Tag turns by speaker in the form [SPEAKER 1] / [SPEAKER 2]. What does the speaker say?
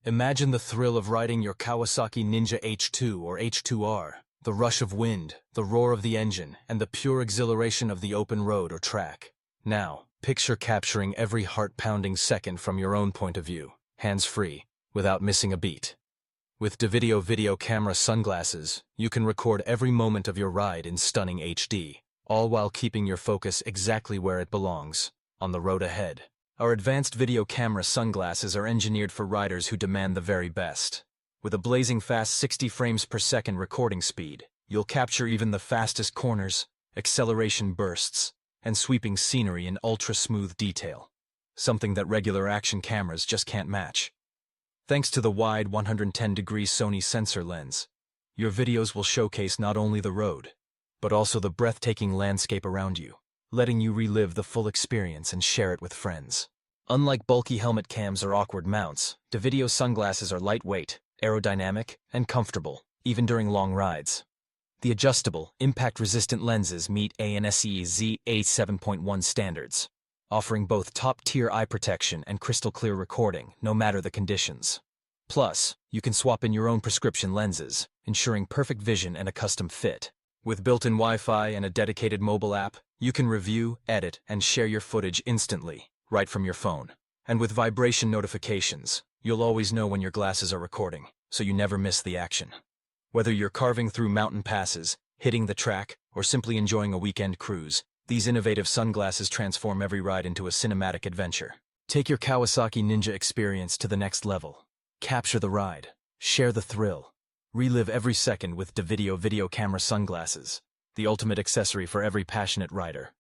[SPEAKER 1] Imagine the thrill of riding your Kawasaki Ninja H2 or H2R, the rush of wind, the roar of the engine, and the pure exhilaration of the open road or track. Now, picture capturing every heart-pounding second from your own point of view, hands-free, without missing a beat. With daVideo video camera sunglasses, you can record every moment of your ride in stunning HD, all while keeping your focus exactly where it belongs, on the road ahead. Our advanced video camera sunglasses are engineered for riders who demand the very best. With a blazing fast 60 frames per second recording speed, you'll capture even the fastest corners, acceleration bursts, and sweeping scenery in ultra-smooth detail, something that regular action cameras just can't match. Thanks to the wide 110-degree Sony sensor lens, your videos will showcase not only the road, but also the breathtaking landscape around you, letting you relive the full experience and share it with friends. Unlike bulky helmet cams or awkward mounts, daVideo sunglasses are lightweight, aerodynamic, and comfortable, even during long rides. The adjustable, impact-resistant lenses meet ANSE A7.1 standards, offering both top-tier eye protection and crystal-clear recording, no matter the conditions. Plus, you can swap in your own prescription lenses, ensuring perfect vision and a custom fit. With built-in Wi-Fi and a dedicated mobile app, you can review, edit, and share your footage instantly, right from your phone. And with vibration notifications, you'll always know when your glasses are recording, so you never miss the action. Whether you're carving through mountain passes, hitting the track, or simply enjoying a weekend cruise, these innovative sunglasses transform every ride into a cinematic adventure. Take your Kawasaki Ninja experience to the next level. Capture the ride, share the thrill, relive every second with daVideo video camera sunglasses, the ultimate accessory for every passionate rider.